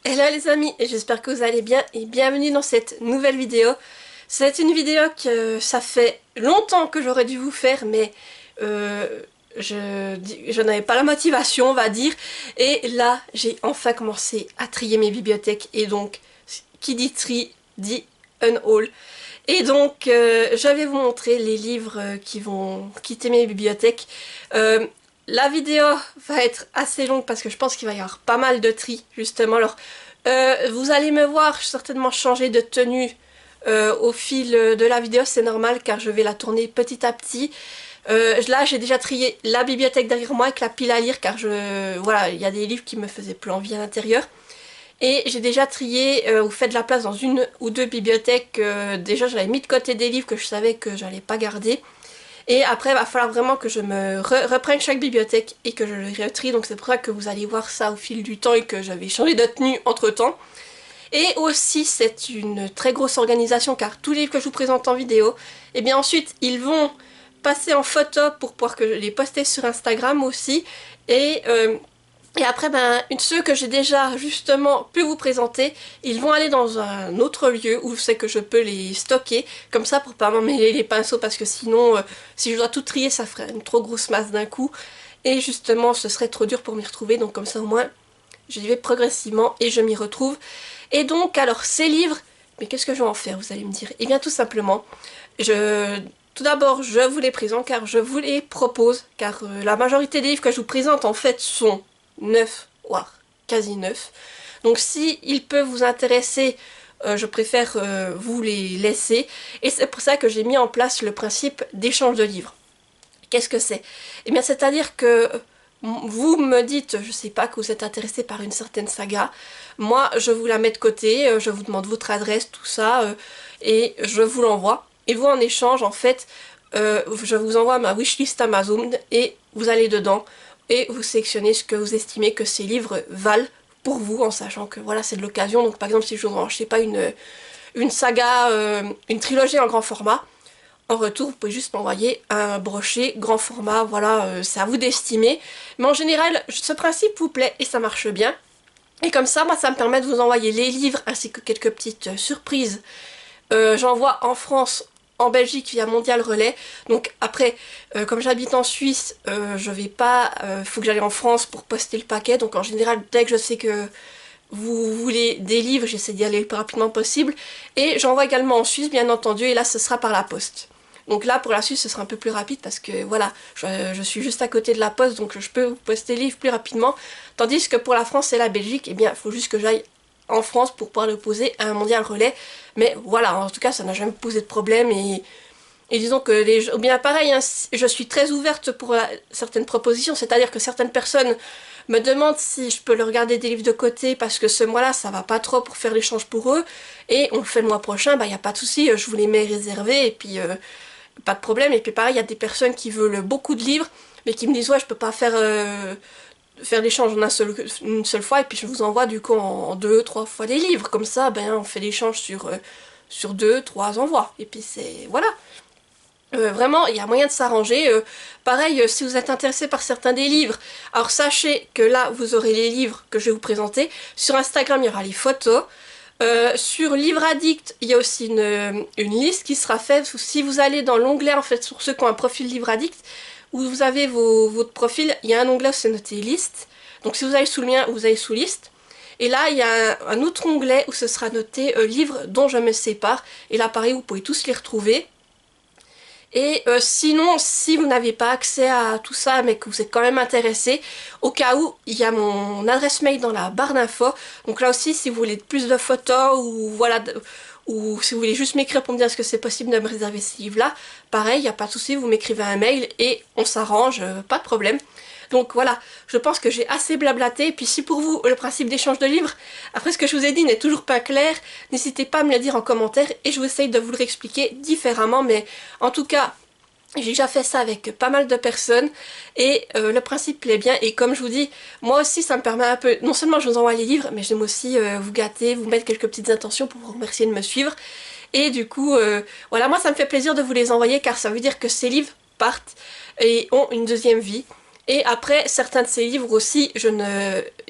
Hello les amis, et j'espère que vous allez bien et bienvenue dans cette nouvelle vidéo. C'est une vidéo que ça fait longtemps que j'aurais dû vous faire, mais je n'avais pas la motivation, on va dire. Et là, j'ai enfin commencé à trier mes bibliothèques. Et donc, qui dit tri, dit un haul. Et donc, je vais vous montrer les livres qui vont quitter mes bibliothèques. La vidéo va être assez longue parce que je pense qu'il va y avoir pas mal de tri, justement. Alors, vous allez me voir certainement changer de tenue au fil de la vidéo, c'est normal car je vais la tourner petit à petit. Là, j'ai déjà trié la bibliothèque derrière moi avec la pile à lire car voilà, il y a des livres qui me faisaient plus envie à l'intérieur. Et j'ai déjà trié ou fait de la place dans une ou deux bibliothèques. Déjà, j'avais mis de côté des livres que je savais que j'allais pas garder. Et après, il va falloir vraiment que je me reprenne chaque bibliothèque et que je les retrie. Donc c'est pour ça que vous allez voir ça au fil du temps et que j'avais changé de tenue entre temps. Et aussi, c'est une très grosse organisation car tous les livres que je vous présente en vidéo, et bien ensuite, ils vont passer en photo pour pouvoir que je les poster sur Instagram aussi. Et, euh, et après, ceux que j'ai déjà justement pu vous présenter, ils vont aller dans un autre lieu où c'est que je peux les stocker, comme ça pour pas m'emmêler les pinceaux, parce que sinon, si je dois tout trier, ça ferait une trop grosse masse d'un coup. Et justement, ce serait trop dur pour m'y retrouver, donc comme ça au moins, j'y vais progressivement et je m'y retrouve. Et donc, alors, ces livres, mais qu'est-ce que je vais en faire, vous allez me dire? Eh bien, tout simplement, tout d'abord, je vous les présente car je vous les propose, car la majorité des livres que je vous présente, en fait, sont neufs, voire quasi neufs. Donc, si ils peuvent vous intéresser, je préfère vous les laisser. Et c'est pour ça que j'ai mis en place le principe d'échange de livres. Qu'est-ce que c'est? Eh bien, c'est-à-dire que vous me dites, je sais pas, que vous êtes intéressé par une certaine saga. Moi, je vous la mets de côté, je vous demande votre adresse, tout ça, et je vous l'envoie. Et vous, en échange, en fait, je vous envoie ma wishlist Amazon et vous allez dedans et vous sélectionnez ce que vous estimez que ces livres valent pour vous, en sachant que voilà, c'est de l'occasion. Donc, par exemple, si je vous rends, je sais pas, une saga, une trilogie en grand format, en retour, vous pouvez juste m'envoyer un brochet grand format, voilà, c'est à vous d'estimer. Mais en général, ce principe vous plaît et ça marche bien. Et comme ça, moi, ça me permet de vous envoyer les livres ainsi que quelques petites surprises. J'envoie en France, en Belgique via Mondial Relais. Donc après, comme j'habite en Suisse, je vais pas, faut que j'aille en France pour poster le paquet. Donc en général, dès que je sais que vous voulez des livres, j'essaie d'y aller le plus rapidement possible. Et j'envoie également en Suisse, bien entendu, et là, ce sera par la poste. Donc là, pour la Suisse, ce sera un peu plus rapide parce que voilà, je suis juste à côté de la poste, donc je peux vous poster les livres plus rapidement. Tandis que pour la France et la Belgique, eh bien, il faut juste que j'aille en France pour pouvoir le poser à un Mondial Relais. Mais voilà, en tout cas, ça n'a jamais posé de problème et disons que ou bien pareil, hein, je suis très ouverte pour certaines propositions, c'est-à-dire que certaines personnes me demandent si je peux leur garder des livres de côté parce que ce mois-là, ça va pas trop pour faire l'échange pour eux, et on le fait le mois prochain, bah y a pas de souci, je vous les mets réservés, et puis pas de problème. Et puis pareil, il y a des personnes qui veulent beaucoup de livres, mais qui me disent ouais, je peux pas faire l'échange en une seule fois, et puis je vous envoie du coup en deux, trois fois les livres. Comme ça, ben on fait l'échange sur deux, trois envois. Et puis c'est voilà. Vraiment, il y a moyen de s'arranger. Pareil, si vous êtes intéressé par certains des livres, alors sachez que là, vous aurez les livres que je vais vous présenter. Sur Instagram, il y aura les photos. Sur Livre Addict, il y a aussi une liste qui sera faite. Si vous allez dans l'onglet, en fait, sur ceux qui ont un profil Livre Addict, où vous avez votre profil, il y a un onglet où c'est noté liste. Donc si vous allez sous le mien, vous allez sous liste. Et là, il y a un autre onglet où ce sera noté livres dont je me sépare. Et là, pareil, vous pouvez tous les retrouver. Et sinon, si vous n'avez pas accès à tout ça, mais que vous êtes quand même intéressé, au cas où, il y a mon adresse mail dans la barre d'infos. Donc là aussi, si vous voulez plus de photos, ou voilà, ou si vous voulez juste m'écrire pour me dire est-ce que c'est possible de me réserver ce livre-là, pareil, il n'y a pas de souci, vous m'écrivez un mail et on s'arrange, pas de problème. Donc voilà, je pense que j'ai assez blablaté. Et puis si pour vous, le principe d'échange de livres, après ce que je vous ai dit n'est toujours pas clair, n'hésitez pas à me le dire en commentaire et je vous essaye de vous le réexpliquer différemment. Mais en tout cas, j'ai déjà fait ça avec pas mal de personnes et le principe plaît bien. Et comme je vous dis, moi aussi ça me permet un peu, non seulement je vous envoie les livres, mais j'aime aussi vous gâter, vous mettre quelques petites intentions pour vous remercier de me suivre. Et du coup, voilà, moi ça me fait plaisir de vous les envoyer car ça veut dire que ces livres partent et ont une deuxième vie. Et après, certains de ces livres aussi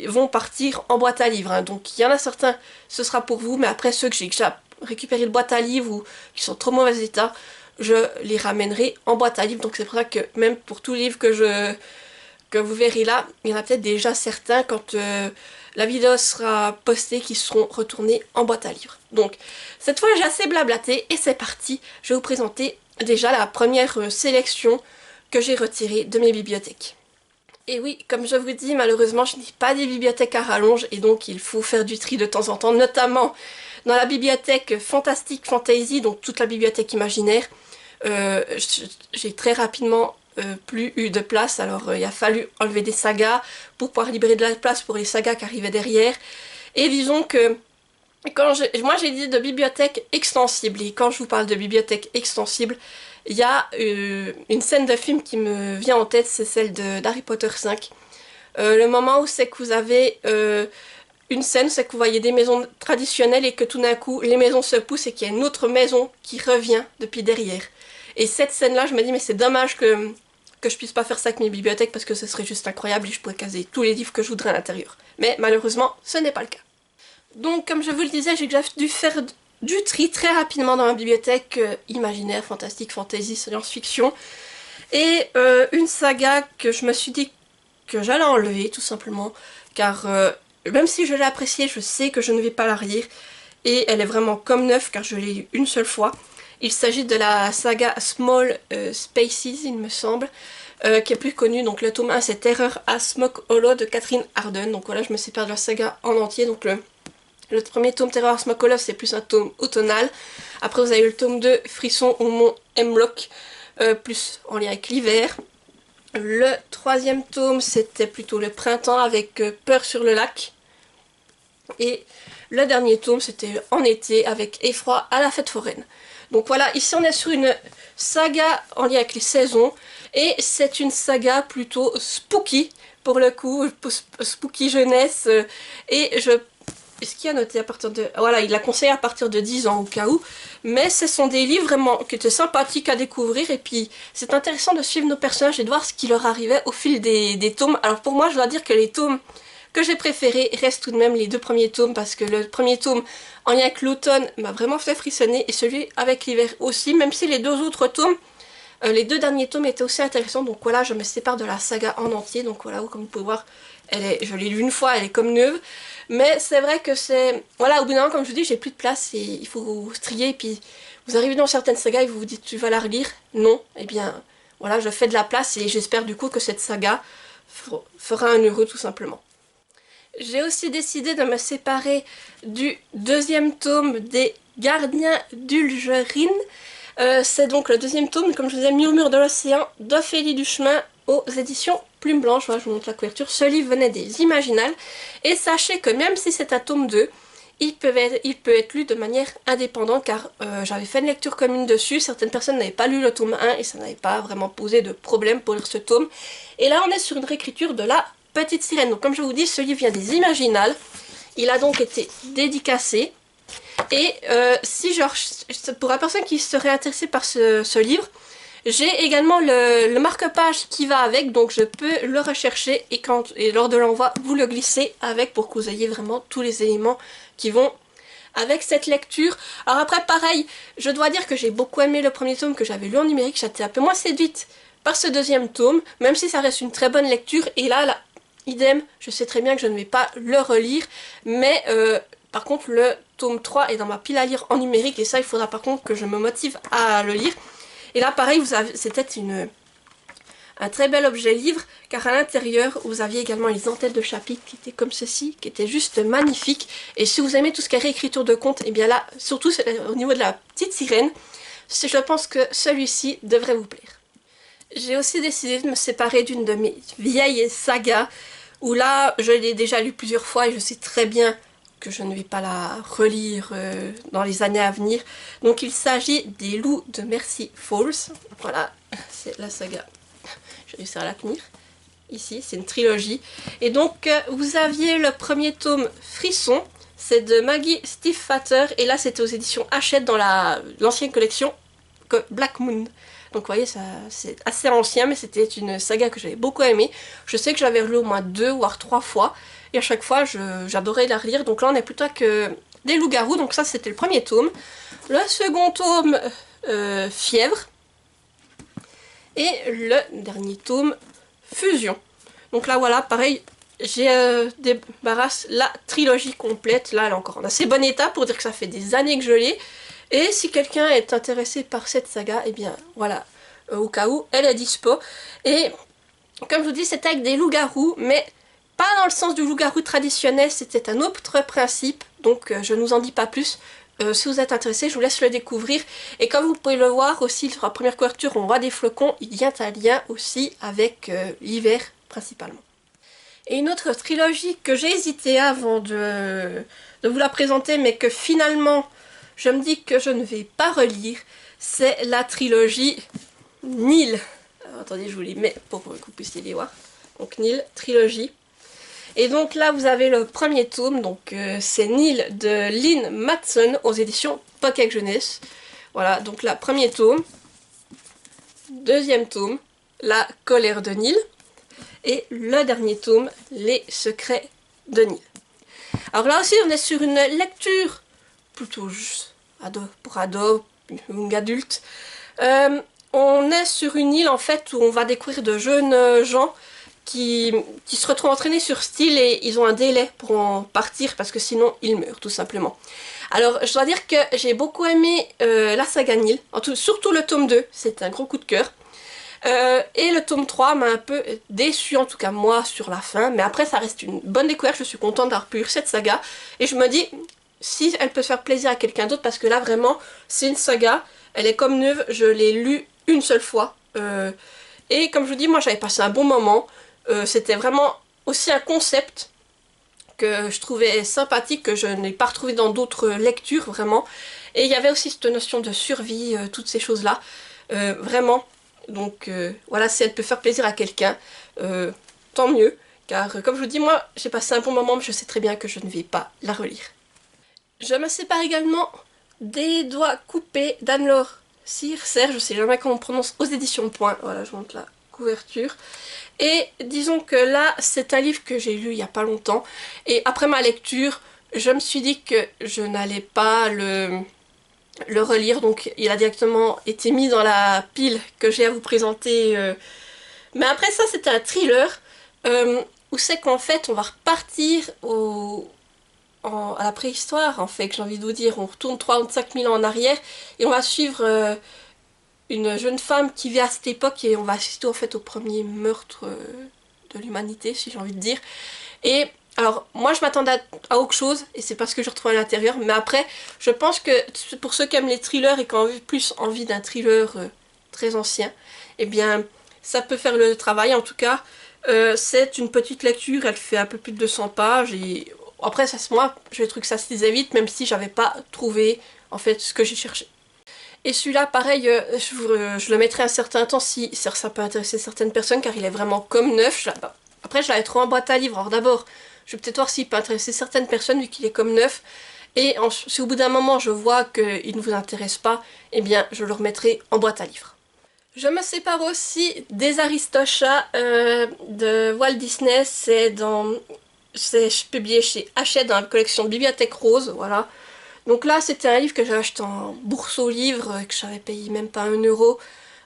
vont partir en boîte à livres. Hein. Donc il y en a certains, ce sera pour vous, mais après ceux que j'ai déjà récupéré de boîte à livres ou qui sont en trop mauvais état, je les ramènerai en boîte à livres. Donc c'est pour ça que même pour tous les livres que vous verrez là, il y en a peut-être déjà certains quand la vidéo sera postée qui seront retournés en boîte à livres. Donc cette fois j'ai assez blablaté et c'est parti. Je vais vous présenter déjà la première sélection que j'ai retirée de mes bibliothèques. Et oui, comme je vous dis, malheureusement je n'ai pas des bibliothèques à rallonge et donc il faut faire du tri de temps en temps, notamment dans la bibliothèque Fantastic Fantasy, donc toute la bibliothèque imaginaire. J'ai très rapidement plus eu de place, alors il a fallu enlever des sagas pour pouvoir libérer de la place pour les sagas qui arrivaient derrière. Et disons que moi j'ai dit de bibliothèque extensible, et quand je vous parle de bibliothèque extensible, il y a une scène de film qui me vient en tête, c'est celle d'Harry Potter 5. Le moment où c'est que vous avez une scène, c'est que vous voyez des maisons traditionnelles et que tout d'un coup les maisons se poussent et qu'il y a une autre maison qui revient depuis derrière. Et cette scène-là, je me dis mais c'est dommage que je puisse pas faire ça avec mes bibliothèques parce que ce serait juste incroyable et je pourrais caser tous les livres que je voudrais à l'intérieur. Mais malheureusement, ce n'est pas le cas. Donc comme je vous le disais, j'ai déjà dû faire du tri très rapidement dans ma bibliothèque imaginaire, fantastique, fantasy, science-fiction. Et une saga que je me suis dit que j'allais enlever tout simplement, car même si je l'ai appréciée, je sais que je ne vais pas la relire. Et elle est vraiment comme neuve car je l'ai lue une seule fois. Il s'agit de la saga Small Spaces, il me semble, qui est plus connue. Donc le tome 1 c'est Terreur à Smoke Hollow de Catherine Harden. Donc voilà, je me sépare de la saga en entier. Donc le premier tome Terreur à Smoke Hollow c'est plus un tome automnal. Après vous avez le tome 2 Frisson au mont Hemlock, plus en lien avec l'hiver. Le troisième tome c'était plutôt le printemps avec Peur sur le lac. Et le dernier tome c'était en été avec Effroi à la fête foraine. Donc voilà, ici on est sur une saga en lien avec les saisons et c'est une saga plutôt spooky pour le coup, spooky jeunesse et ce qu'il y a noté à partir de... Voilà, il la conseille à partir de 10 ans au cas où, mais ce sont des livres vraiment qui étaient sympathiques à découvrir et puis c'est intéressant de suivre nos personnages et de voir ce qui leur arrivait au fil des tomes. Alors pour moi je dois dire que les tomes que j'ai préférés restent tout de même les deux premiers tomes parce que le premier tome en lien avec l'automne m'a vraiment fait frissonner et celui avec l'hiver aussi, même si les deux autres tomes, les deux derniers tomes étaient aussi intéressants. Donc voilà, je me sépare de la saga en entier, donc voilà, comme vous pouvez voir, je l'ai lue une fois, elle est comme neuve, mais c'est vrai que c'est... Voilà, au bout d'un moment, comme je vous dis, j'ai plus de place et il faut trier, et puis vous arrivez dans certaines sagas et vous vous dites tu vas la relire, non, et bien voilà, je fais de la place et j'espère du coup que cette saga fera un heureux tout simplement. J'ai aussi décidé de me séparer du deuxième tome des Gardiens d'Ulgerine. C'est donc le deuxième tome, comme je vous disais, Murmure de l'océan d'Ophélie Duchemin aux éditions Plume Blanche. Voilà, je vous montre la couverture. Ce livre venait des Imaginales. Et sachez que même si c'est un tome 2, il peut être lu de manière indépendante car j'avais fait une lecture commune dessus. Certaines personnes n'avaient pas lu le tome 1 et ça n'avait pas vraiment posé de problème pour lire ce tome. Et là, on est sur une réécriture de la Petite Sirène. Donc comme je vous dis, ce livre vient des Imaginales. Il a donc été dédicacé. Et pour la personne qui serait intéressée par ce livre, j'ai également le marque-page qui va avec, donc je peux le rechercher et lors de l'envoi, vous le glissez avec pour que vous ayez vraiment tous les éléments qui vont avec cette lecture. Alors après, pareil, je dois dire que j'ai beaucoup aimé le premier tome que j'avais lu en numérique, j'étais un peu moins séduite par ce deuxième tome, même si ça reste une très bonne lecture, et là, idem, je sais très bien que je ne vais pas le relire, mais par contre le tome 3 est dans ma pile à lire en numérique et ça il faudra par contre que je me motive à le lire. Et là pareil, c'était un très bel objet livre car à l'intérieur vous aviez également les entêtes de chapitres qui étaient comme ceci, qui étaient juste magnifiques. Et si vous aimez tout ce qui est réécriture de contes, et bien là, surtout au niveau de la Petite Sirène, je pense que celui-ci devrait vous plaire. J'ai aussi décidé de me séparer d'une de mes vieilles sagas où là je l'ai déjà lu plusieurs fois et je sais très bien que je ne vais pas la relire dans les années à venir. Donc il s'agit des Loups de Mercy Falls. Voilà, c'est la saga. Je vais réussir à la tenir. Ici, c'est une trilogie. Et donc vous aviez le premier tome Frisson, c'est de Maggie Stiefvater et là c'était aux éditions Hachette dans l'ancienne collection Black Moon. Donc vous voyez, ça c'est assez ancien, mais c'était une saga que j'avais beaucoup aimée. Je sais que je l'avais relue au moins 2 voire 3 fois, et à chaque fois j'adorais la relire. Donc là on est plutôt que des loups-garous, donc ça c'était le premier tome. Le second tome, Fièvre. Et le dernier tome, Fusion. Donc là voilà, pareil, j'ai débarrasse la trilogie complète. Là elle est encore en assez bon état pour dire que ça fait des années que je l'ai. Et si quelqu'un est intéressé par cette saga, eh bien voilà, au cas où, elle est dispo. Et comme je vous dis, c'est avec des loups-garous, mais pas dans le sens du loup-garou traditionnel, c'était un autre principe, donc je ne vous en dis pas plus. Si vous êtes intéressé, je vous laisse le découvrir. Et comme vous pouvez le voir aussi sur la première couverture, on voit des flocons, il y a un lien aussi avec l'hiver principalement. Et une autre trilogie que j'ai hésité avant de vous la présenter, mais que finalement je me dis que je ne vais pas relire, c'est la trilogie Nil. Alors, attendez, je vous les mets pour que vous puissiez les voir. Donc Nil, trilogie. Et donc là vous avez le premier tome, donc c'est Nil de Lynn Matson aux éditions Pocket Jeunesse. Voilà, donc là, premier tome. Deuxième tome, La colère de Nil. Et le dernier tome, Les secrets de Nil. Alors là aussi on est sur une lecture plutôt pour ados, young adulte. On est sur une île en fait où on va découvrir de jeunes gens qui se retrouvent entraînés sur cette île et ils ont un délai pour en partir parce que sinon ils meurent tout simplement. Alors je dois dire que j'ai beaucoup aimé la saga Nil, surtout le tome 2, c'est un gros coup de cœur. Et le tome 3 m'a un peu déçu, en tout cas moi, sur la fin. Mais après ça reste une bonne découverte, je suis contente d'avoir pu lire cette saga. Et je me dis, si elle peut faire plaisir à quelqu'un d'autre, parce que là vraiment, c'est une saga, elle est comme neuve, je l'ai lue une seule fois. Et comme je vous dis, moi j'avais passé un bon moment. C'était vraiment aussi un concept que je trouvais sympathique, que je n'ai pas retrouvé dans d'autres lectures, vraiment. Et il y avait aussi cette notion de survie, toutes ces choses-là. Vraiment. Donc voilà, si elle peut faire plaisir à quelqu'un, tant mieux. Car comme je vous dis, moi j'ai passé un bon moment, mais je sais très bien que je ne vais pas la relire. Je me sépare également des doigts coupés d'Anne-Laure Serre, je sais jamais comment on prononce, aux éditions Point. Voilà, je montre la couverture. Et disons que là, c'est un livre que j'ai lu il n'y a pas longtemps. Et après ma lecture, je me suis dit que je n'allais pas le relire. Donc il a directement été mis dans la pile que j'ai à vous présenter. Mais après ça, c'était un thriller où c'est qu'en fait, on va repartir à la préhistoire, en fait, que j'ai envie de vous dire. On retourne 35 000 ans en arrière et on va suivre une jeune femme qui vit à cette époque et on va assister en fait au premier meurtre de l'humanité, si j'ai envie de dire. Et alors, moi je m'attendais à autre chose et c'est parce que je retrouve à l'intérieur, mais après, je pense que pour ceux qui aiment les thrillers et qui ont plus envie d'un thriller très ancien, eh bien, ça peut faire le travail en tout cas. C'est une petite lecture, elle fait un peu plus de 200 pages et après, moi, je trouve que ça se lisait vite, même si j'avais pas trouvé en fait ce que j'ai cherché. Et celui-là, pareil, je le mettrai un certain temps si ça peut intéresser certaines personnes, car il est vraiment comme neuf. Après, je l'avais trouvé en boîte à livres. Alors d'abord, je vais peut-être voir s'il peut intéresser certaines personnes, vu qu'il est comme neuf. Et si au bout d'un moment, je vois qu'il ne vous intéresse pas, eh bien, je le remettrai en boîte à livres. Je me sépare aussi des Aristochats de Walt Disney. C'est publié chez Hachette dans la collection Bibliothèque Rose, voilà. Donc là, c'était un livre que j'ai acheté en bourse aux livres, que j'avais payé même pas 1 euro.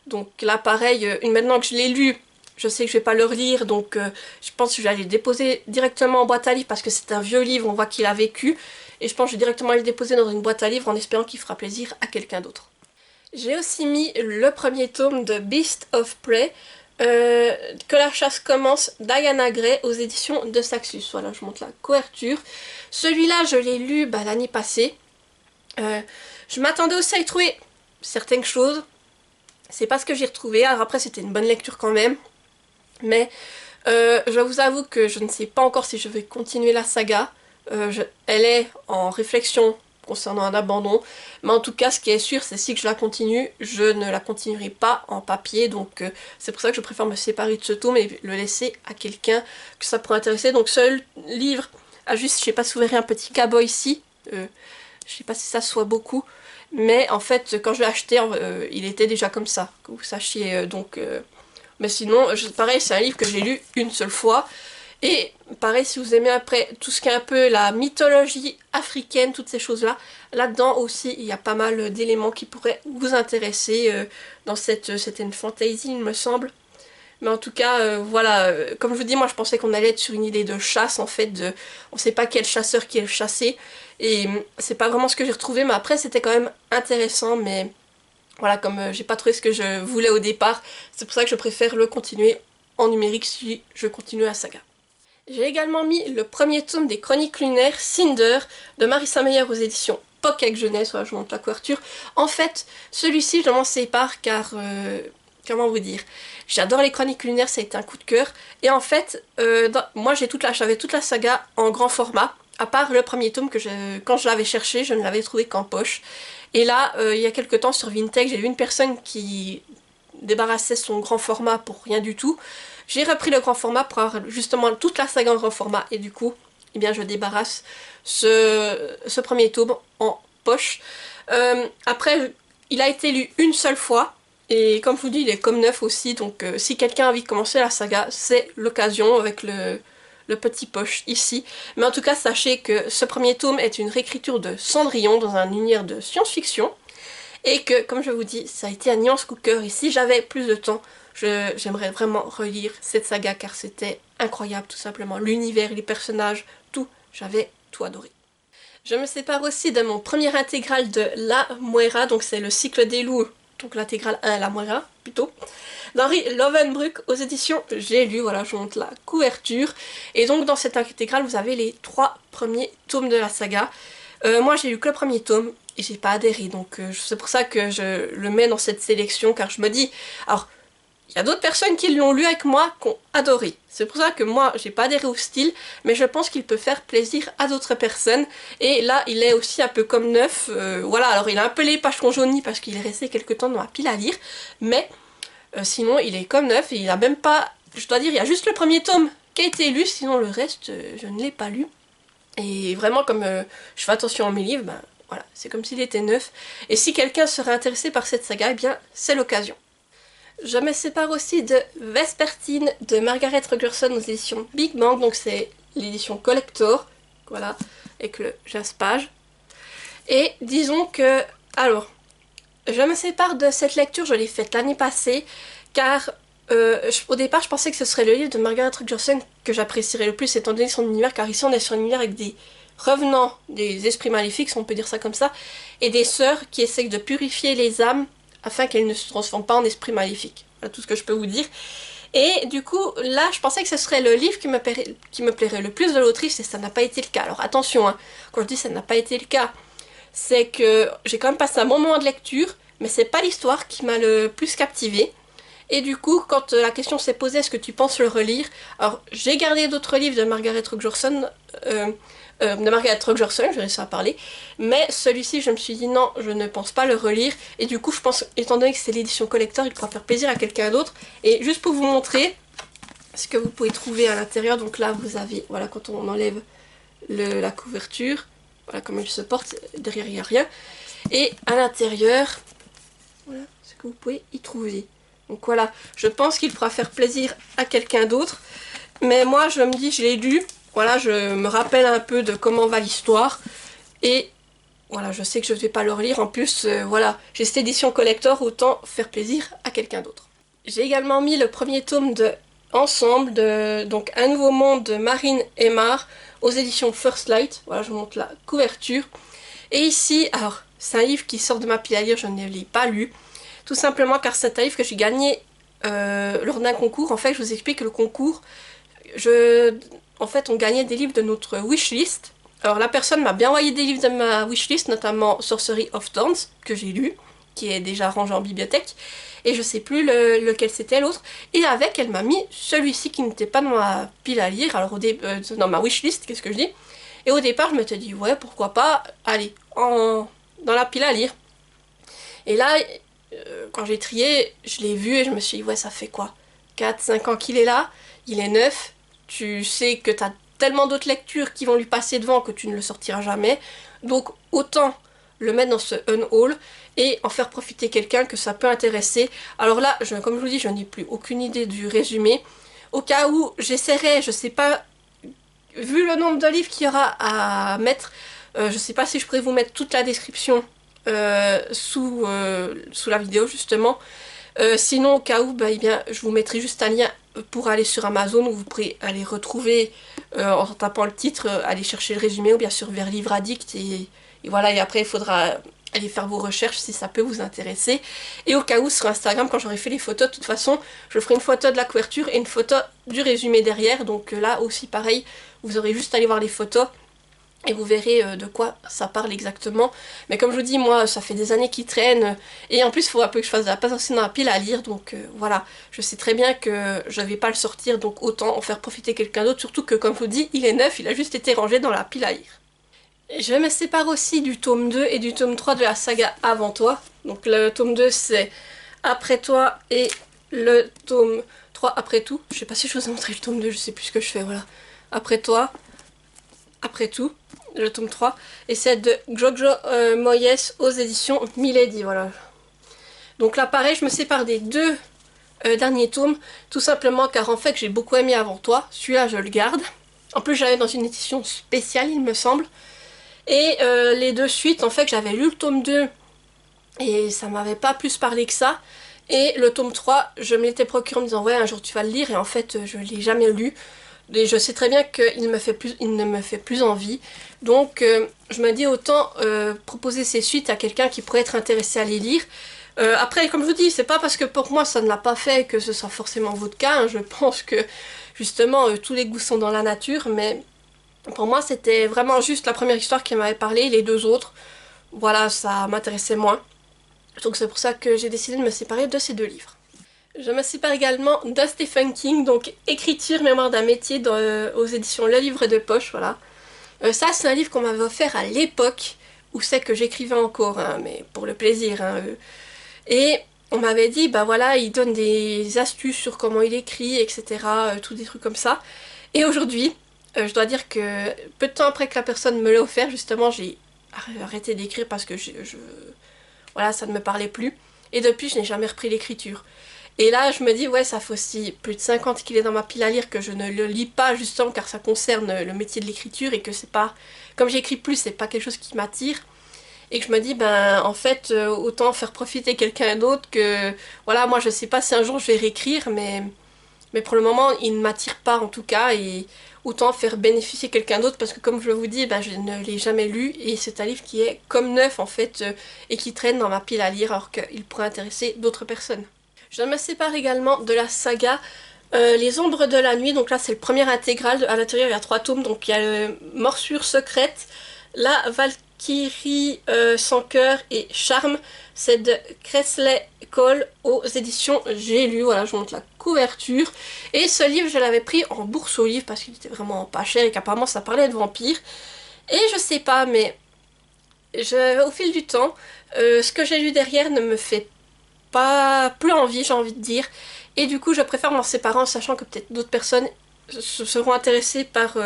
Donc là, pareil, maintenant que je l'ai lu, je sais que je vais pas le relire, donc je pense que je vais aller le déposer directement en boîte à livres parce que c'est un vieux livre, on voit qu'il a vécu. Et je pense que je vais directement aller le déposer dans une boîte à livres en espérant qu'il fera plaisir à quelqu'un d'autre. J'ai aussi mis le premier tome de Beast of Prey, que la chasse commence, Diana Gray aux éditions de Saxus. Voilà, je montre la couverture. Celui-là, je l'ai lu l'année passée. Je m'attendais aussi à y trouver certaines choses. C'est pas ce que j'ai retrouvé. Alors après, c'était une bonne lecture quand même. Mais je vous avoue que je ne sais pas encore si je vais continuer la saga. Elle est en réflexion concernant un abandon. Mais en tout cas, ce qui est sûr, c'est si je la continue, je ne la continuerai pas en papier. Donc c'est pour ça que je préfère me séparer de ce tome et le laisser à quelqu'un que ça pourrait intéresser. Donc seul livre, juste, je sais pas si vous verrez un petit cabot ici. Je sais pas si ça soit beaucoup. mais en fait quand je l'ai acheté il était déjà comme ça, que vous sachiez. Mais sinon pareil, c'est un livre que j'ai lu une seule fois. Et pareil, si vous aimez après tout ce qui est un peu la mythologie africaine, toutes ces choses-là, là-dedans aussi il y a pas mal d'éléments qui pourraient vous intéresser dans c'était une fantasy il me semble. Mais en tout cas, voilà, comme je vous dis, moi je pensais qu'on allait être sur une idée de chasse en fait, on sait pas quel chasseur qui est le chassé, et c'est pas vraiment ce que j'ai retrouvé, mais après c'était quand même intéressant, mais voilà, comme j'ai pas trouvé ce que je voulais au départ, c'est pour ça que je préfère le continuer en numérique si je continue la saga. J'ai également mis le premier tome des Chroniques lunaires, Cinder, de Marissa Meyer aux éditions Pocket Jeunesse. Voilà, je vous montre la couverture. En fait, celui-ci, je m'en sépare car... comment vous dire, j'adore les Chroniques lunaires, ça a été un coup de cœur. Et en fait, moi j'avais toute la saga en grand format, à part le premier tome que quand je l'avais cherché, je ne l'avais trouvé qu'en poche. Et là, il y a quelques temps sur Vinted, j'ai vu une personne qui débarrassait son grand format pour rien du tout. J'ai repris le grand format pour avoir justement toute la saga en grand format, et du coup, eh bien je débarrasse ce premier tome en poche. Après, il a été lu une seule fois. Et comme je vous dis, il est comme neuf aussi, donc si quelqu'un a envie de commencer la saga, c'est l'occasion avec le petit poche ici. Mais en tout cas, sachez que ce premier tome est une réécriture de Cendrillon dans un univers de science-fiction. Et que, comme je vous dis, ça a été un immense coup de cœur. Et si j'avais plus de temps, j'aimerais vraiment relire cette saga car c'était incroyable tout simplement. L'univers, les personnages, tout, j'avais tout adoré. Je me sépare aussi de mon premier intégral de La Moira, donc c'est le cycle des loups. Donc l'intégrale 1 La Moira, plutôt, d'Henri Lovenbruck aux éditions J'ai lu, voilà, je vous montre la couverture. Et donc dans cette intégrale, vous avez les 3 premiers tomes de la saga. Moi j'ai lu que le premier tome et j'ai pas adhéré, donc c'est pour ça que je le mets dans cette sélection, car je me dis, alors, il y a d'autres personnes qui l'ont lu avec moi, qui ont adoré. C'est pour ça que moi, j'ai pas adhéré au style, mais je pense qu'il peut faire plaisir à d'autres personnes. Et là, il est aussi un peu comme neuf. Voilà, alors il a un peu les pages qu'on jaunit parce qu'il est resté quelques temps dans ma pile à lire. Mais sinon, il est comme neuf et il a même pas... Je dois dire, il y a juste le premier tome qui a été lu, sinon le reste, je ne l'ai pas lu. Et vraiment, comme je fais attention à mes livres, ben voilà, c'est comme s'il était neuf. Et si quelqu'un serait intéressé par cette saga, eh bien, c'est l'occasion. Je me sépare aussi de Vespertine de Margaret Rogerson aux éditions Big Bang, donc c'est l'édition collector, voilà, avec le jaspage. Et disons que, alors, je me sépare de cette lecture, je l'ai faite l'année passée, car au départ je pensais que ce serait le livre de Margaret Rogerson que j'apprécierais le plus étant donné son univers, car ici on est sur un univers avec des revenants, des esprits maléfiques, si on peut dire ça comme ça, et des sœurs qui essayent de purifier les âmes afin qu'elles ne se transforment pas en esprits maléfiques. Voilà tout ce que je peux vous dire. Et du coup, là, je pensais que ce serait le livre qui me plairait le plus de l'autrice, et ça n'a pas été le cas. Alors attention, hein, quand je dis ça n'a pas été le cas, c'est que j'ai quand même passé un bon moment de lecture, mais c'est pas l'histoire qui m'a le plus captivée. Et du coup, quand la question s'est posée, est-ce que tu penses le relire? Alors, j'ai gardé d'autres livres de Margaret Rogerson, je vais réussir à parler, mais celui-ci, je me suis dit non, je ne pense pas le relire, et du coup, je pense, étant donné que c'est l'édition collector, il pourra faire plaisir à quelqu'un d'autre. Et juste pour vous montrer ce que vous pouvez trouver à l'intérieur, donc là, vous avez, voilà, quand on enlève la couverture, voilà comment il se porte, derrière il n'y a rien, et à l'intérieur, voilà ce que vous pouvez y trouver. Donc voilà, je pense qu'il pourra faire plaisir à quelqu'un d'autre. Mais moi, je me dis, je l'ai lu. Voilà, je me rappelle un peu de comment va l'histoire. Et voilà, je sais que je ne vais pas le relire. En plus, voilà, j'ai cette édition collector, autant faire plaisir à quelqu'un d'autre. J'ai également mis le premier tome de Ensemble, donc Un Nouveau Monde de Marine Aymar, aux éditions First Light. Voilà, je vous montre la couverture. Et ici, alors, c'est un livre qui sort de ma pile à lire, je ne l'ai pas lu. Tout simplement car c'est un livre que j'ai gagné lors d'un concours. En fait, je vous explique que le concours, en fait, on gagnait des livres de notre wishlist. Alors la personne m'a bien envoyé des livres de ma wishlist, notamment Sorcery of Thorns, que j'ai lu, qui est déjà rangé en bibliothèque. Et je sais plus lequel c'était l'autre. Et avec, elle m'a mis celui-ci qui n'était pas dans ma pile à lire, alors dans ma wishlist, qu'est-ce que je dis. Et au départ, je m'étais dit, ouais, pourquoi pas, allez, dans la pile à lire. Et là, quand j'ai trié, je l'ai vu et je me suis dit, ouais, ça fait quoi? 4-5 ans qu'il est là, il est neuf, tu sais que t'as tellement d'autres lectures qui vont lui passer devant que tu ne le sortiras jamais. Donc autant le mettre dans ce unhaul et en faire profiter quelqu'un que ça peut intéresser. Alors là, comme je vous dis, je n'ai plus aucune idée du résumé. Au cas où j'essaierai, je sais pas, vu le nombre de livres qu'il y aura à mettre, je sais pas si je pourrais vous mettre toute la description sous la vidéo justement. Sinon, au cas où, bah, eh bien, je vous mettrai juste un lien pour aller sur Amazon où vous pourrez aller retrouver en tapant le titre, aller chercher le résumé ou bien sûr vers Livre Addict et voilà, et après il faudra aller faire vos recherches si ça peut vous intéresser. Et au cas où sur Instagram, quand j'aurai fait les photos, de toute façon, je ferai une photo de la couverture et une photo du résumé derrière. Donc là aussi pareil, vous aurez juste à aller voir les photos et vous verrez de quoi ça parle exactement. Mais comme je vous dis, moi, ça fait des années qu'il traîne. Et en plus, il faut un peu que je fasse de la place aussi dans la pile à lire. Donc voilà, je sais très bien que je vais pas le sortir. Donc autant en faire profiter quelqu'un d'autre. Surtout que, comme je vous dis, il est neuf. Il a juste été rangé dans la pile à lire. Je me sépare aussi du tome 2 et du tome 3 de la saga Avant toi. Donc le tome 2, c'est Après toi. Et le tome 3, Après tout. Je sais pas si je vous ai montré le tome 2. Je sais plus ce que je fais, voilà. Après toi. Après tout, le tome 3, et c'est de Jojo Moyes aux éditions Milady, voilà. Donc là pareil, je me sépare des deux derniers tomes, tout simplement car en fait j'ai beaucoup aimé Avant toi, celui-là je le garde. En plus j'avais dans une édition spéciale il me semble. Et les deux suites, en fait j'avais lu le tome 2 et ça m'avait pas plus parlé que ça. Et le tome 3, je me l'étais procuré en me disant ouais un jour tu vas le lire et en fait je l'ai jamais lu. Et je sais très bien qu'il ne me fait plus envie. Donc je me dis autant proposer ces suites à quelqu'un qui pourrait être intéressé à les lire. Après, comme je vous dis, c'est pas parce que pour moi ça ne l'a pas fait que ce sera forcément votre cas. Hein. Je pense que justement tous les goûts sont dans la nature. Mais pour moi c'était vraiment juste la première histoire qui m'avait parlé. Les deux autres, voilà, ça m'intéressait moins. Donc c'est pour ça que j'ai décidé de me séparer de ces deux livres. Je me sépare également de Stephen King, donc Écriture, mémoire d'un métier aux éditions Le Livre de Poche, voilà. Ça c'est un livre qu'on m'avait offert à l'époque où c'est que j'écrivais encore, hein, mais pour le plaisir. Hein, et on m'avait dit, bah voilà, il donne des astuces sur comment il écrit, etc. Tous des trucs comme ça. Et aujourd'hui, je dois dire que peu de temps après que la personne me l'a offert, justement, j'ai arrêté d'écrire parce que voilà, ça ne me parlait plus. Et depuis, je n'ai jamais repris l'écriture. Et là, je me dis, ouais, ça fait aussi plus de 5 ans qu'il est dans ma pile à lire, que je ne le lis pas justement car ça concerne le métier de l'écriture et que c'est pas, comme j'écris plus, c'est pas quelque chose qui m'attire. Et que je me dis, ben en fait, autant faire profiter quelqu'un d'autre que, voilà, moi je sais pas si un jour je vais réécrire, mais pour le moment, il ne m'attire pas en tout cas, et autant faire bénéficier quelqu'un d'autre parce que comme je vous dis, ben, je ne l'ai jamais lu et c'est un livre qui est comme neuf en fait et qui traîne dans ma pile à lire alors qu'il pourrait intéresser d'autres personnes. Je me sépare également de la saga Les Ombres de la Nuit, donc là c'est le premier intégral, à l'intérieur il y a 3 tomes, donc il y a Morsure Secrète, La Valkyrie sans cœur et Charme, c'est de Kresley Cole aux éditions J'ai lu, voilà je vous montre la couverture, et ce livre je l'avais pris en bourse au livre parce qu'il était vraiment pas cher et qu'apparemment ça parlait de vampires, et je sais pas mais au fil du temps, ce que j'ai lu derrière ne me fait pas plus envie, j'ai envie de dire. Et du coup, je préfère m'en séparer en sachant que peut-être d'autres personnes seront intéressées par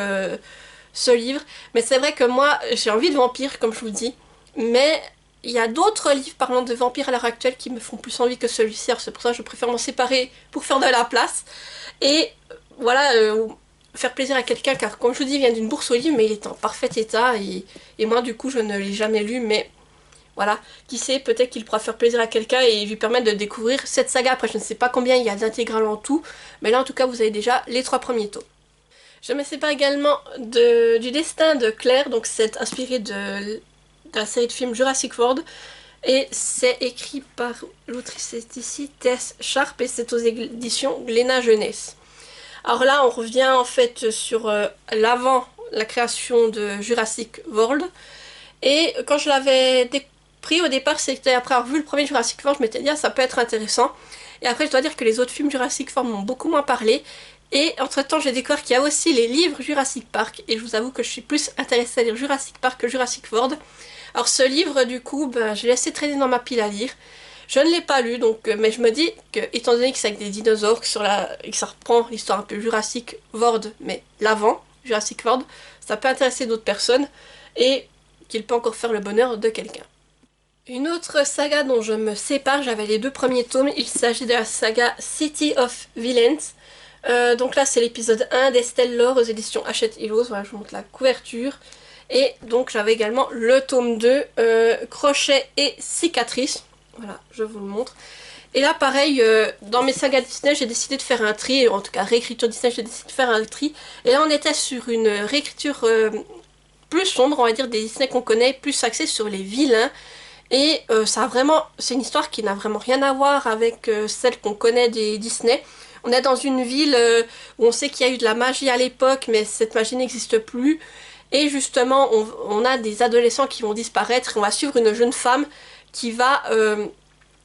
ce livre. Mais c'est vrai que moi, j'ai envie de vampires, comme je vous dis. Mais il y a d'autres livres parlant de vampires à l'heure actuelle qui me font plus envie que celui-ci. Alors c'est pour ça que je préfère m'en séparer pour faire de la place. Et voilà, faire plaisir à quelqu'un, car comme je vous dis, il vient d'une bourse au livre, mais il est en parfait état. Et moi, du coup, je ne l'ai jamais lu, mais... Voilà, qui sait, peut-être qu'il pourra faire plaisir à quelqu'un et lui permettre de découvrir cette saga. Après, je ne sais pas combien il y a d'intégrales en tout, mais là, en tout cas, vous avez déjà les 3 premiers tomes. Je me sépare également du destin de Claire, donc c'est inspiré de la série de films Jurassic World. Et c'est écrit par l'autrice, c'est ici, Tess Sharp, et c'est aux éditions Glénat Jeunesse. Alors là, on revient en fait sur l'avant la création de Jurassic World. Et quand je l'avais pris au départ, c'était après avoir vu le premier Jurassic World, je m'étais dit ah, ça peut être intéressant. Et après je dois dire que les autres films Jurassic World m'ont beaucoup moins parlé. Et entre temps j'ai découvert qu'il y a aussi les livres Jurassic Park. Et je vous avoue que je suis plus intéressée à lire Jurassic Park que Jurassic World. Alors ce livre du coup, ben, je l'ai laissé traîner dans ma pile à lire. Je ne l'ai pas lu, donc, mais je me dis que étant donné que c'est avec des dinosaures, et que ça reprend l'histoire un peu Jurassic World, mais l'avant Jurassic World, ça peut intéresser d'autres personnes. Et qu'il peut encore faire le bonheur de quelqu'un. Une autre saga dont je me sépare, j'avais les 2 premiers tomes, il s'agit de la saga City of Villains. Donc là c'est l'épisode 1 d'Estelle Laure aux éditions Hachette Illos, voilà je vous montre la couverture. Et donc j'avais également le tome 2, Crochet et cicatrices, voilà je vous le montre. Et là pareil, dans mes sagas Disney j'ai décidé de faire un tri, en tout cas réécriture Disney j'ai décidé de faire un tri. Et là on était sur une réécriture plus sombre, on va dire, des Disney qu'on connaît, plus axée sur les vilains. Et ça a vraiment, c'est une histoire qui n'a vraiment rien à voir avec celle qu'on connaît des Disney. On est dans une ville où on sait qu'il y a eu de la magie à l'époque, mais cette magie n'existe plus. Et justement, on a des adolescents qui vont disparaître et on va suivre une jeune femme qui va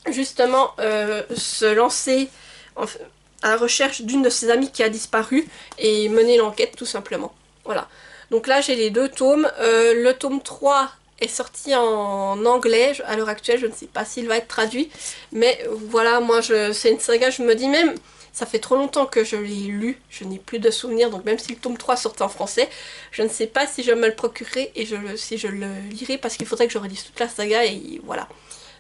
justement se lancer à la recherche d'une de ses amies qui a disparu et mener l'enquête tout simplement. Voilà. Donc là, j'ai les 2 tomes. Le tome 3 est sorti en anglais à l'heure actuelle, je ne sais pas s'il va être traduit, mais voilà, moi c'est une saga, je me dis même, ça fait trop longtemps que je l'ai lu, je n'ai plus de souvenirs, donc même si le tome 3 sortait en français, je ne sais pas si je me le procurerai et si je le lirai, parce qu'il faudrait que je relise toute la saga et voilà.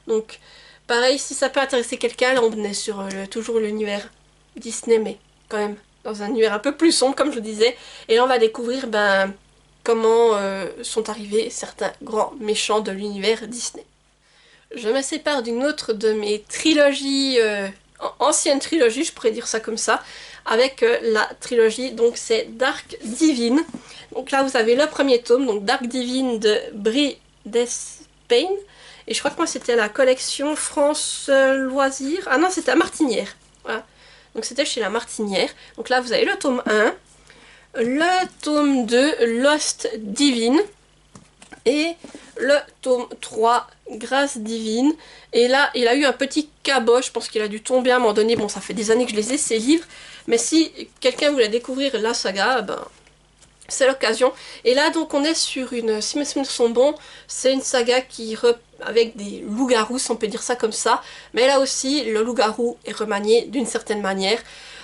Donc pareil, si ça peut intéresser quelqu'un, là on est sur toujours l'univers Disney, mais quand même dans un univers un peu plus sombre comme je vous disais, et là on va découvrir comment sont arrivés certains grands méchants de l'univers Disney. Je me sépare d'une autre de mes trilogies, anciennes trilogies, je pourrais dire ça comme ça, avec la trilogie, donc c'est Dark Divine. Donc là vous avez le premier tome, donc Dark Divine de Brie Despain, et je crois que moi c'était la collection France Loisirs, ah non c'était la Martinière, voilà. Donc c'était chez la Martinière, donc là vous avez le tome 1, le tome 2, Lost Divine, et le tome 3, Grâce Divine. Et là, il a eu un petit caboche, je pense qu'il a dû tomber à un moment donné. Bon, ça fait des années que je les ai, ces livres. Mais si quelqu'un voulait découvrir la saga, ben, c'est l'occasion. Et là, donc, on est sur une... Si mes souvenirs sont bons, c'est une saga avec des loups-garous, si on peut dire ça comme ça. Mais là aussi, le loup-garou est remanié d'une certaine manière.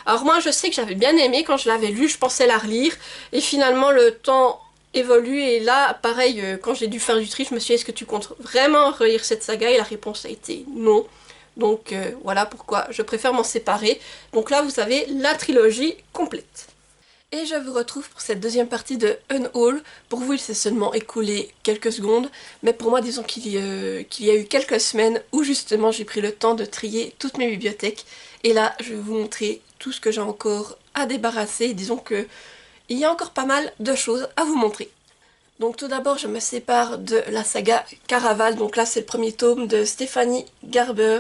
Alors moi je sais que j'avais bien aimé quand je l'avais lu, je pensais la relire et finalement le temps évolue et là pareil quand j'ai dû faire du tri je me suis dit est-ce que tu comptes vraiment relire cette saga et la réponse a été non. Donc voilà pourquoi je préfère m'en séparer. Donc là vous avez la trilogie complète. Et je vous retrouve pour cette deuxième partie de Unhaul. Pour vous il s'est seulement écoulé quelques secondes, mais pour moi disons qu'il y a eu quelques semaines où justement j'ai pris le temps de trier toutes mes bibliothèques. Et là je vais vous montrer tout ce que j'ai encore à débarrasser. Disons que il y a encore pas mal de choses à vous montrer. Donc tout d'abord je me sépare de la saga Caraval. Donc là c'est le premier tome de Stéphanie Garber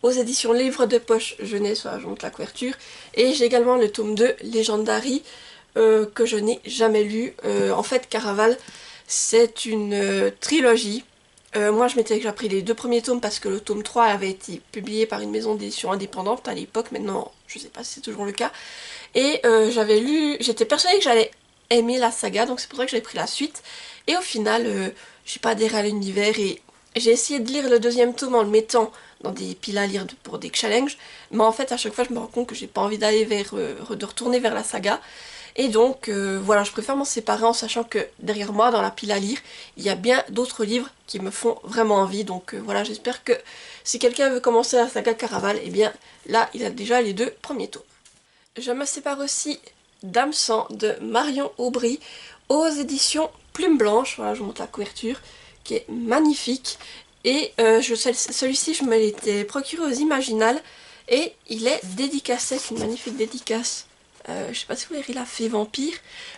aux éditions Livres de Poche Jeunesse, voilà, je vous montre la couverture. Et j'ai également le tome 2 Legendary que je n'ai jamais lu. En fait Caraval c'est une trilogie. Moi je m'étais déjà pris les 2 premiers tomes parce que le tome 3 avait été publié par une maison d'édition indépendante à l'époque, maintenant je sais pas si c'est toujours le cas. Et j'avais lu, j'étais persuadée que j'allais aimer la saga, donc c'est pour ça que j'avais pris la suite. Et au final, j'ai pas adhéré à l'univers et j'ai essayé de lire le 2e tome en le mettant dans des piles à lire pour des challenges. Mais en fait à chaque fois je me rends compte que j'ai pas envie d'aller de retourner vers la saga. Et donc voilà, je préfère m'en séparer en sachant que derrière moi, dans la pile à lire, il y a bien d'autres livres qui me font vraiment envie. Donc voilà, j'espère que si quelqu'un veut commencer la saga Caraval, eh bien là, il a déjà les 2 premiers tomes. Je me sépare aussi d'Âme Sang de Marion Aubry aux éditions Plume Blanche. Voilà, je vous montre la couverture qui est magnifique. Et celui-ci, je me l'étais procuré aux Imaginales et il est dédicacé avec une magnifique dédicace. Je sais pas si vous verrez la fée vampire,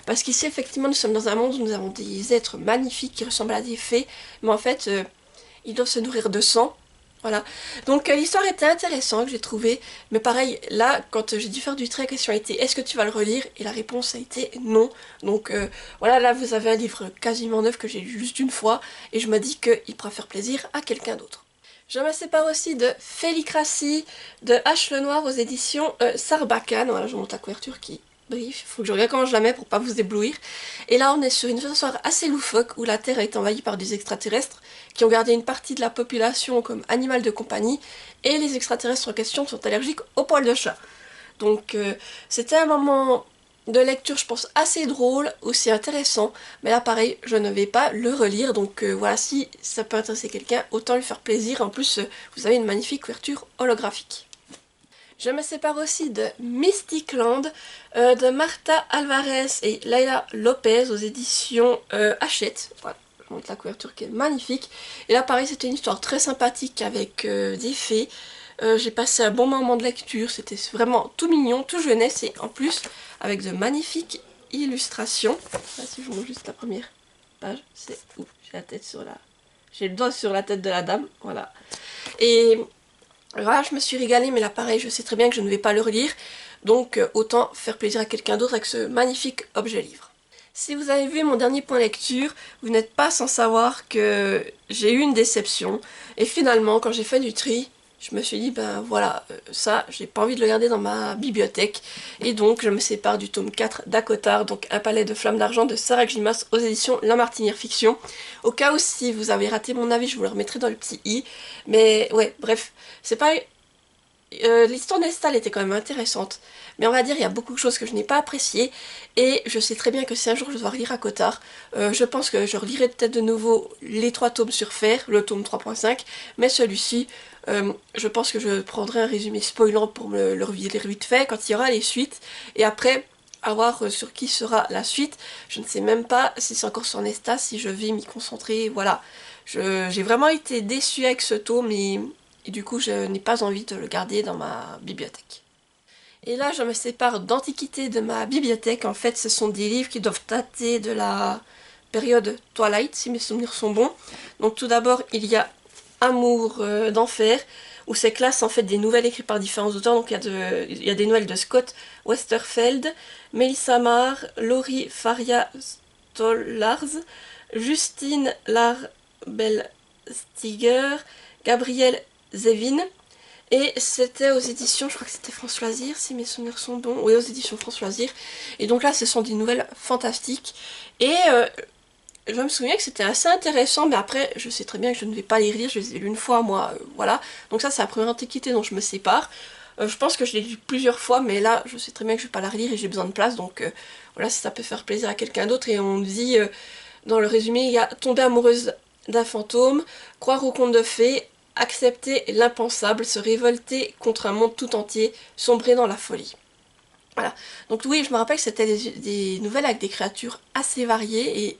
parce qu'ici effectivement nous sommes dans un monde où nous avons des êtres magnifiques qui ressemblent à des fées, mais en fait ils doivent se nourrir de sang. Voilà, donc l'histoire était intéressante, j'ai trouvé, mais pareil, là, quand j'ai dû faire du trait, la question a été est-ce que tu vas le relire? Et la réponse a été non. Donc voilà, là vous avez un livre quasiment neuf que j'ai lu juste une fois, et je me dis qu'il pourra faire plaisir à quelqu'un d'autre. Je me sépare aussi de Félicratie de H. Lenoir aux éditions Sarbacane. Voilà, je vous montre la couverture qui brille. Il faut que je regarde comment je la mets pour pas vous éblouir. Et là, on est sur une histoire assez loufoque où la Terre a été envahie par des extraterrestres qui ont gardé une partie de la population comme animal de compagnie. Et les extraterrestres en question sont allergiques aux poils de chat. Donc, c'était un moment de lecture, je pense, assez drôle, aussi intéressant. Mais là, pareil, je ne vais pas le relire. Donc voilà, si ça peut intéresser quelqu'un, autant lui faire plaisir. En plus, vous avez une magnifique couverture holographique. Je me sépare aussi de Mystic Land de Marta Alvarez et Laila Lopez aux éditions Hachette. Voilà, je vous montre la couverture qui est magnifique. Et là, pareil, c'était une histoire très sympathique avec des fées. J'ai passé un bon moment de lecture, c'était vraiment tout mignon, tout jeunesse et en plus avec de magnifiques illustrations. Là, si je vous montre juste la première page, c'est où j'ai la tête sur la... J'ai le doigt sur la tête de la dame, voilà. Et voilà, je me suis régalée, mais là pareil, je sais très bien que je ne vais pas le relire, donc autant faire plaisir à quelqu'un d'autre avec ce magnifique objet livre. Si vous avez vu mon dernier point lecture, vous n'êtes pas sans savoir que j'ai eu une déception, et finalement, quand j'ai fait du tri, je me suis dit, ben voilà, ça, j'ai pas envie de le garder dans ma bibliothèque, et donc je me sépare du tome 4 d'Acotar, donc Un palais de flammes d'argent de Sarah Gilmas aux éditions La Martinière Fiction. Au cas où si vous avez raté mon avis, je vous le remettrai dans le petit i, mais ouais, bref, c'est pas... l'histoire d'Estelle était quand même intéressante, mais on va dire il y a beaucoup de choses que je n'ai pas appréciées, et je sais très bien que si un jour je dois relire Akotar, je pense que je relirai peut-être de nouveau les 3 tomes sur Fer, le tome 3.5, mais celui-ci, je pense que je prendrai un résumé spoilant pour me le relire vite fait quand il y aura les suites, et après, à voir sur qui sera la suite. Je ne sais même pas si c'est encore sur Nesta, si je vais m'y concentrer, voilà. J'ai vraiment été déçue avec ce tome, et du coup, je n'ai pas envie de le garder dans ma bibliothèque. Et là, je me sépare d'Antiquité de ma bibliothèque. En fait, ce sont des livres qui doivent dater de la période Twilight, si mes souvenirs sont bons. Donc tout d'abord, il y a Amour d'enfer, où c'est classe en fait des nouvelles écrites par différents auteurs. Donc il y a des nouvelles de Scott Westerfeld, Melissa Marr, Laurie Faria Stollars, Justine Larbel-Stiger, Gabrielle Zevin, et c'était aux éditions, je crois que c'était France Loisirs, si mes souvenirs sont bons, oui, aux éditions France Loisirs, et donc là ce sont des nouvelles fantastiques, et je me souviens que c'était assez intéressant, mais après je sais très bien que je ne vais pas les relire, je les ai lus une fois moi, voilà, donc ça c'est la première Antiquité dont je me sépare. Je pense que je l'ai lu plusieurs fois, mais là je sais très bien que je ne vais pas la relire et j'ai besoin de place, donc voilà, si ça peut faire plaisir à quelqu'un d'autre. Et on dit dans le résumé, il y a tomber amoureuse d'un fantôme, croire au conte de fées, accepter l'impensable, se révolter contre un monde tout entier, sombrer dans la folie. Voilà. Donc oui, je me rappelle que c'était des nouvelles avec des créatures assez variées,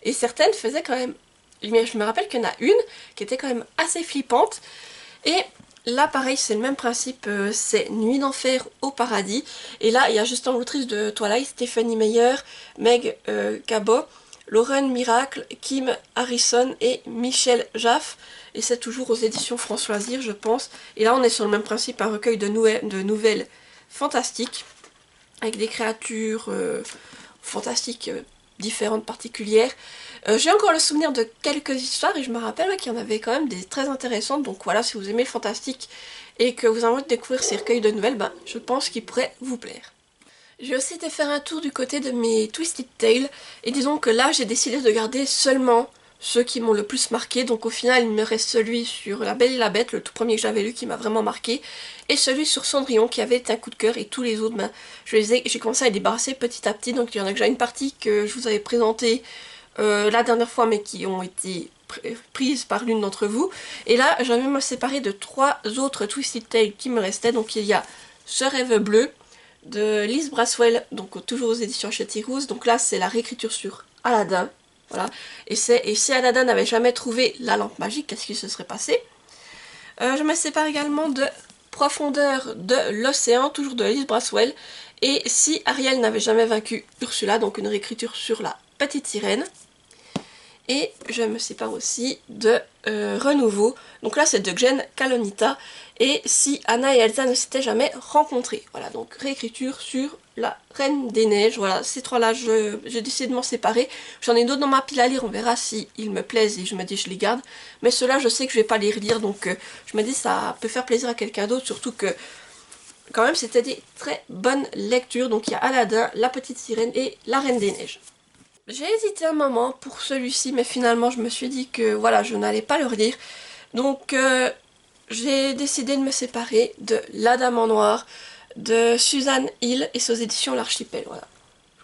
et certaines faisaient quand même... Mais je me rappelle qu'il y en a une qui était quand même assez flippante. Et là, pareil, c'est le même principe, c'est Nuit d'enfer au paradis. Et là, il y a juste l'autrice de Twilight, Stephanie Meyer, Meg Cabot, Lauren Miracle, Kim Harrison et Michel Jaff. Et c'est toujours aux éditions France Loisirs, je pense. Et là, on est sur le même principe, un recueil de nouvelles fantastiques, avec des créatures fantastiques différentes, particulières. J'ai encore le souvenir de quelques histoires, et je me rappelle qu'il y en avait quand même des très intéressantes. Donc voilà, si vous aimez le fantastique et que vous avez envie de découvrir ces recueils de nouvelles, ben, je pense qu'ils pourraient vous plaire. J'ai aussi été faire un tour du côté de mes Twisted Tales, et disons que là j'ai décidé de garder seulement ceux qui m'ont le plus marqué. Donc au final il me reste celui sur La Belle et la Bête, le tout premier que j'avais lu qui m'a vraiment marqué, et celui sur Cendrillon qui avait été un coup de cœur, et tous les autres, ben, j'ai commencé à les débarrasser petit à petit. Donc il y en a déjà une partie que je vous avais présentée la dernière fois, mais qui ont été prises par l'une d'entre vous. Et là je vais me séparer de 3 autres Twisted Tales qui me restaient. Donc il y a Ce rêve bleu de Liz Braswell, donc toujours aux éditions Hachette. Donc là c'est la réécriture sur Aladdin, voilà. Et si Aladdin n'avait jamais trouvé la lampe magique, qu'est-ce qui se serait passé? Je me sépare également de Profondeur de l'océan, toujours de Liz Braswell, et Si Ariel n'avait jamais vaincu Ursula, donc une réécriture sur la petite sirène. Et je me sépare aussi de Renouveau, donc là c'est de Jen Kalonita, et Si Anna et Elsa ne s'étaient jamais rencontrées. Voilà, donc réécriture sur la Reine des Neiges. Voilà, ces 3-là, j'ai décidé de m'en séparer. J'en ai d'autres dans ma pile à lire, on verra si ils me plaisent et je me dis je les garde. Mais ceux-là, je sais que je vais pas les relire, donc je me dis ça peut faire plaisir à quelqu'un d'autre, surtout que quand même c'était des très bonnes lectures. Donc il y a Aladdin, La Petite Sirène et La Reine des Neiges. J'ai hésité un moment pour celui-ci, mais finalement je me suis dit que voilà, je n'allais pas le relire. Donc j'ai décidé de me séparer de La Dame en Noir de Suzanne Hill, et c'est aux éditions L'Archipel, voilà.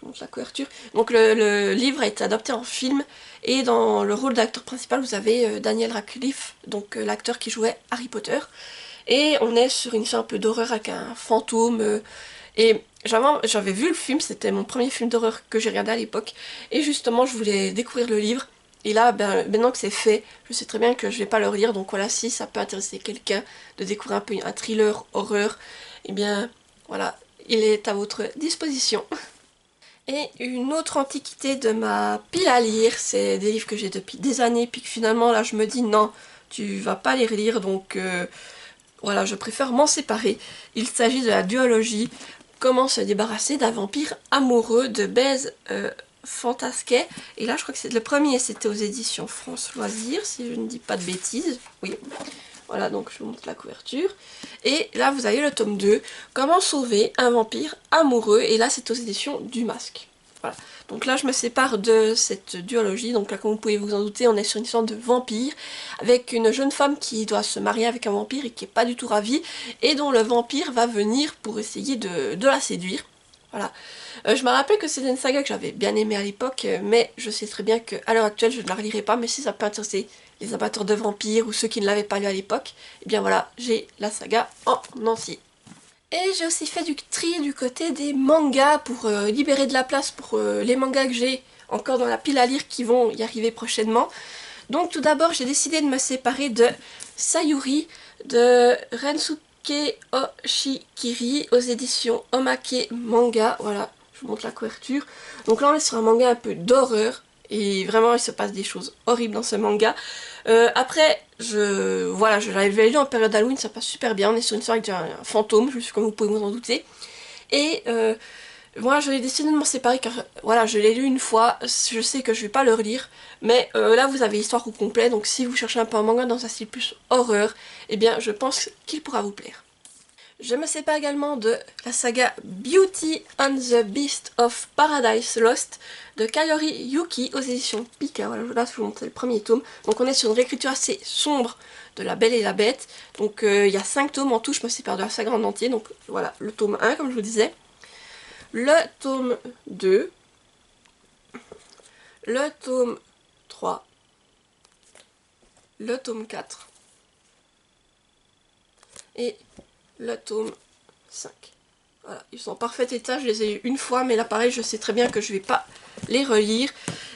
vous montre la couverture. Donc le livre a été adapté en film, et dans le rôle d'acteur principal, vous avez Daniel Radcliffe, donc l'acteur qui jouait Harry Potter. Et on est sur une histoire un peu d'horreur avec un fantôme. Et j'avais vu le film, c'était mon premier film d'horreur que j'ai regardé à l'époque. Et justement, je voulais découvrir le livre. Et là, ben, maintenant que c'est fait, je sais très bien que je vais pas le relire. Donc voilà, si ça peut intéresser quelqu'un de découvrir un peu un thriller horreur, eh bien voilà, il est à votre disposition. Et une autre antiquité de ma pile à lire, c'est des livres que j'ai depuis des années, puis que finalement là je me dis non, tu vas pas les relire, donc voilà, je préfère m'en séparer. Il s'agit de la duologie Comment se débarrasser d'un vampire amoureux de Bèze Fantasquet. Et là je crois que c'est le premier, c'était aux éditions France Loisirs, si je ne dis pas de bêtises. Oui, voilà, donc je vous montre la couverture. Et là, vous avez le tome 2, Comment sauver un vampire amoureux. Et là, c'est aux éditions du Masque. Voilà. Donc là, je me sépare de cette duologie. Donc là, comme vous pouvez vous en douter, on est sur une histoire de vampire, avec une jeune femme qui doit se marier avec un vampire et qui n'est pas du tout ravie, et dont le vampire va venir pour essayer de la séduire. Voilà. Je me rappelle que c'était une saga que j'avais bien aimée à l'époque, mais je sais très bien qu'à l'heure actuelle, je ne la relirai pas, mais si ça peut intéresser les amateurs de vampires ou ceux qui ne l'avaient pas lu à l'époque, et bien voilà, j'ai la saga en entier. Et j'ai aussi fait du tri du côté des mangas pour libérer de la place pour les mangas que j'ai encore dans la pile à lire qui vont y arriver prochainement. Donc tout d'abord, j'ai décidé de me séparer de Sayuri de Rensuke Oshikiri aux éditions Omake Manga. Voilà, je vous montre la couverture. Donc là, on est sur un manga un peu d'horreur. Et vraiment, il se passe des choses horribles dans ce manga. Après, voilà, je l'avais lu en période Halloween, ça passe super bien. On est sur une histoire avec un fantôme, comme vous pouvez vous en douter. Et moi, je l'ai décidé de m'en séparer car voilà, je l'ai lu une fois. Je sais que je vais pas le relire. Mais là, vous avez l'histoire au complet. Donc si vous cherchez un peu un manga dans un style plus horreur, eh bien, je pense qu'il pourra vous plaire. Je me sépare également de la saga Beauty and the Beast of Paradise Lost de Kayori Yuki aux éditions Pika. Voilà, là je vous montre le premier tome. Donc on est sur une réécriture assez sombre de La Belle et la Bête. Donc il y a 5 tomes en tout, je me sépare de la saga en entier. Donc voilà, le tome 1 comme je vous disais. Le tome 2. Le tome 3. Le tome 4. Et le tome 5. Voilà, ils sont en parfait état, je les ai eu une fois, mais là pareil, je sais très bien que je vais pas les relire.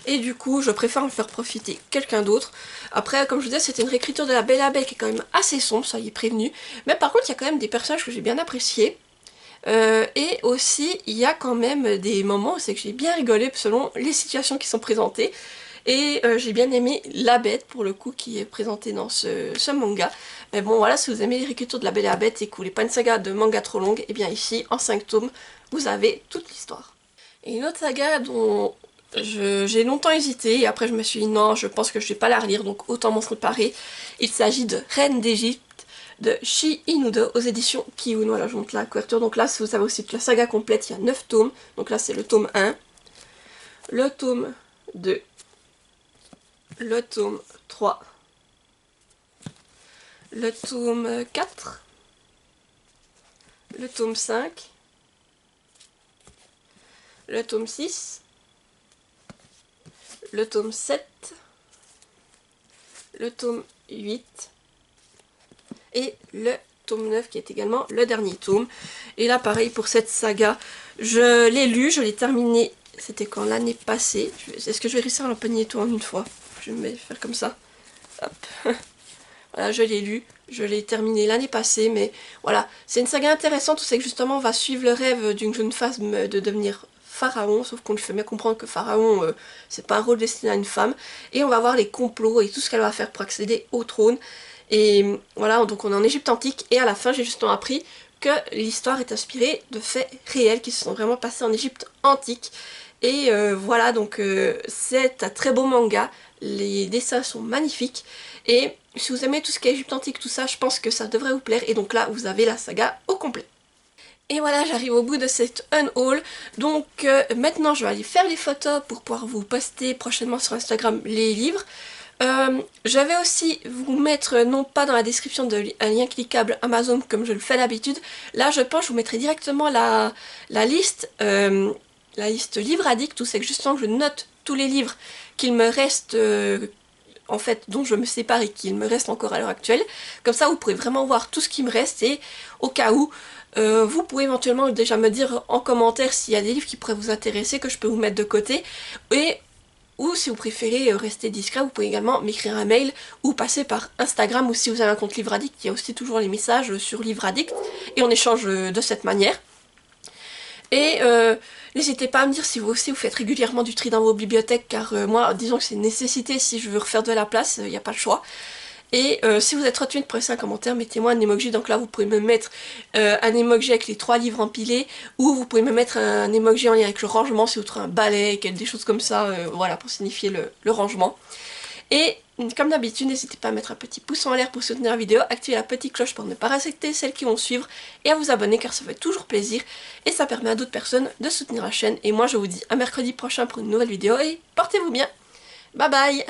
Et du coup, je préfère en faire profiter quelqu'un d'autre. Après, comme je vous disais, c'était une réécriture de La Belle et la Bête qui est quand même assez sombre, ça y est prévenu. Mais par contre, il y a quand même des personnages que j'ai bien appréciés. Et aussi, il y a quand même des moments où c'est que j'ai bien rigolé selon les situations qui sont présentées. Et j'ai bien aimé la bête, pour le coup, qui est présentée dans ce manga. Mais bon, voilà, si vous aimez les réécritures de La Belle et la Bête et que vous voulez pas une saga de manga trop longue, et bien ici, en 5 tomes, vous avez toute l'histoire. Et une autre saga dont j'ai longtemps hésité, et après je me suis dit non, je pense que je vais pas la relire, donc autant m'en préparer. Il s'agit de Reine d'Égypte de Shi Inudo aux éditions Kiun. Voilà, je vous montre la couverture. Donc là, si vous savez aussi toute la saga complète, il y a 9 tomes. Donc là, c'est le tome 1, le tome 2, le tome 3, le tome 4, le tome 5, le tome 6, le tome 7, le tome 8 et le tome 9 qui est également le dernier tome. Et là pareil pour cette saga, je l'ai lu, je l'ai terminé, c'était quand l'année passée. Est-ce que je vais réussir à l'empoigner tout en une fois? Je vais faire comme ça. Hop. Voilà, je l'ai lu, je l'ai terminé l'année passée, mais voilà, c'est une saga intéressante où c'est que justement on va suivre le rêve d'une jeune femme de devenir pharaon, sauf qu'on lui fait bien comprendre que pharaon, c'est pas un rôle destiné à une femme, et on va voir les complots et tout ce qu'elle va faire pour accéder au trône. Et voilà, donc on est en Égypte antique, et à la fin j'ai justement appris que l'histoire est inspirée de faits réels qui se sont vraiment passés en Égypte antique. Et voilà, donc c'est un très beau manga, les dessins sont magnifiques, et si vous aimez tout ce qui est Égypte antique, tout ça, je pense que ça devrait vous plaire, et donc là vous avez la saga au complet. Et voilà, j'arrive au bout de cette unhaul, donc maintenant je vais aller faire les photos pour pouvoir vous poster prochainement sur Instagram les livres. Je vais aussi vous mettre, non pas dans la description, un lien cliquable Amazon comme je le fais d'habitude. Là je pense que je vous mettrai directement la liste la liste Livre Addict où c'est que justement que je note tous les livres qu'il me reste, en fait, dont je me sépare et qu'il me reste encore à l'heure actuelle. Comme ça, vous pourrez vraiment voir tout ce qui me reste et au cas où, vous pouvez éventuellement déjà me dire en commentaire s'il y a des livres qui pourraient vous intéresser, que je peux vous mettre de côté. Ou si vous préférez rester discret, vous pouvez également m'écrire un mail ou passer par Instagram, ou si vous avez un compte Livre Addict, il y a aussi toujours les messages sur Livre Addict et on échange de cette manière. Et n'hésitez pas à me dire si vous aussi vous faites régulièrement du tri dans vos bibliothèques, car moi disons que c'est une nécessité si je veux refaire de la place, il n'y a pas le choix. Et si vous êtes retenu de presser un commentaire, mettez-moi un emoji. Donc là, vous pouvez me mettre un emoji avec les 3 livres empilés, ou vous pouvez me mettre un emoji en lien avec le rangement si vous trouvez un balai, des choses comme ça, voilà, pour signifier le rangement. Et comme d'habitude, n'hésitez pas à mettre un petit pouce en l'air pour soutenir la vidéo, activer la petite cloche pour ne pas rater celles qui vont suivre, et à vous abonner car ça fait toujours plaisir, et ça permet à d'autres personnes de soutenir la chaîne. Et moi, je vous dis à mercredi prochain pour une nouvelle vidéo, et portez-vous bien. Bye bye!